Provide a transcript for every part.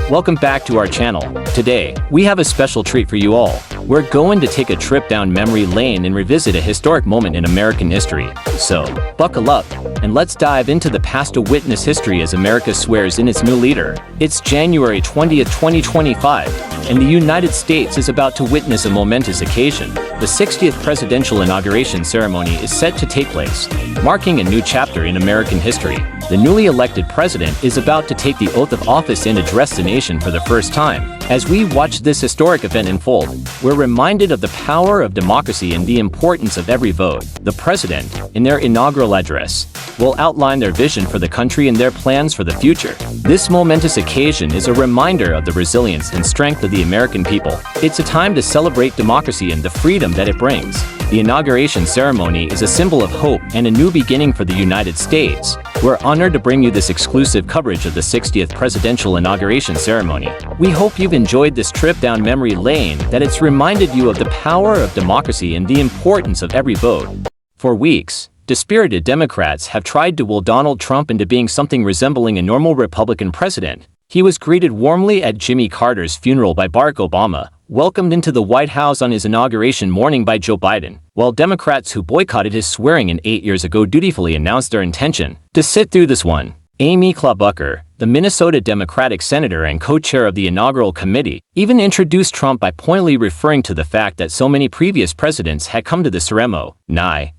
welcome back to our channel. Today, we have a special treat for you all. We're going to take a trip down memory lane and revisit a historic moment in American history. So, buckle up, and let's dive into the past to witness history as America swears in its new leader. It's January 20th, 2025, and the United States is about to witness a momentous occasion. The 60th Presidential Inauguration Ceremony is set to take place, marking a new chapter in American history. The newly elected president is about to take the oath of office and address the nation for the first time. As we watch this historic event unfold, we're reminded of the power of democracy and the importance of every vote. The president, in their inaugural address, will outline their vision for the country and their plans for the future. This momentous occasion is a reminder of the resilience and strength of the American people. It's a time to celebrate democracy and the freedom that it brings. The inauguration ceremony is a symbol of hope and a new beginning for the United States. We're honored to bring you this exclusive coverage of the 60th Presidential Inauguration Ceremony. We hope you've enjoyed this trip down memory lane, that it's reminded you of the power of democracy and the importance of every vote. For weeks, dispirited Democrats have tried to will Donald Trump into being something resembling a normal Republican president. He was greeted warmly at Jimmy Carter's funeral by Barack Obama, welcomed into the White House on his inauguration morning by Joe Biden, while Democrats who boycotted his swearing-in 8 years ago dutifully announced their intention to sit through this one. Amy Klobuchar, the Minnesota Democratic senator and co-chair of the inaugural committee, even introduced Trump by pointedly referring to the fact that so many previous presidents had come to the ceremony.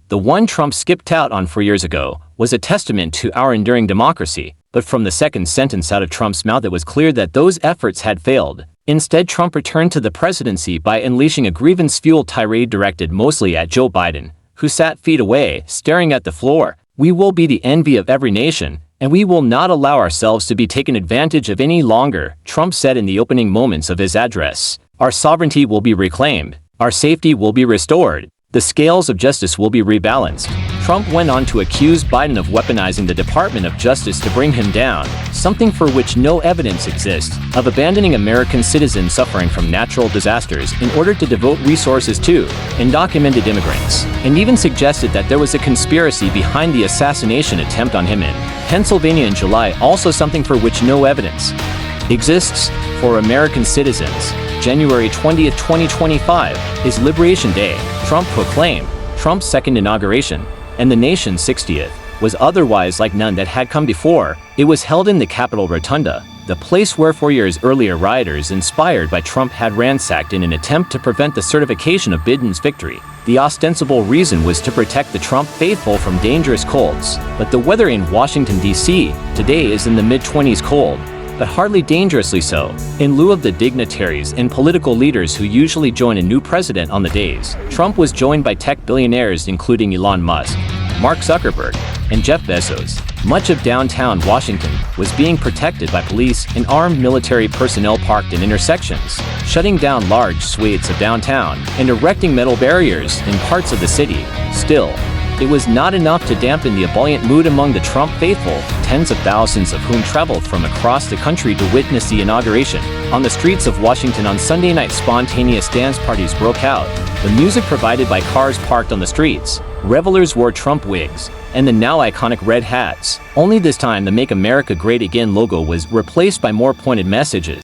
The one Trump skipped out on 4 years ago was a testament to our enduring democracy, but from the second sentence out of Trump's mouth it was clear that those efforts had failed. Instead, Trump returned to the presidency by unleashing a grievance-fueled tirade directed mostly at Joe Biden, who sat feet away, staring at the floor. "We will be the envy of every nation, and we will not allow ourselves to be taken advantage of any longer," Trump said in the opening moments of his address. "Our sovereignty will be reclaimed. Our safety will be restored. The scales of justice will be rebalanced." Trump went on to accuse Biden of weaponizing the Department of Justice to bring him down, something for which no evidence exists, of abandoning American citizens suffering from natural disasters in order to devote resources to undocumented immigrants, and even suggested that there was a conspiracy behind the assassination attempt on him in Pennsylvania in July, also something for which no evidence exists. For American citizens, January 20th, 2025 is Liberation Day. Trump proclaimed Trump's second inauguration, and the nation's 60th, was otherwise like none that had come before. It was held in the Capitol Rotunda, the place where 4 years earlier rioters inspired by Trump had ransacked in an attempt to prevent the certification of Biden's victory. The ostensible reason was to protect the Trump faithful from dangerous colds. But the weather in Washington, D.C. today is in the mid-20s cold, but hardly dangerously so. In lieu of the dignitaries and political leaders who usually join a new president on the days, Trump was joined by tech billionaires including Elon Musk, Mark Zuckerberg, and Jeff Bezos. Much of downtown Washington was being protected by police and armed military personnel parked in intersections, shutting down large swathes of downtown and erecting metal barriers in parts of the city. Still, it was not enough to dampen the ebullient mood among the Trump faithful, tens of thousands of whom traveled from across the country to witness the inauguration. On the streets of Washington on Sunday night, spontaneous dance parties broke out, the music provided by cars parked on the streets. Revelers wore Trump wigs and the now iconic red hats. Only this time the Make America Great Again logo was replaced by more pointed messages.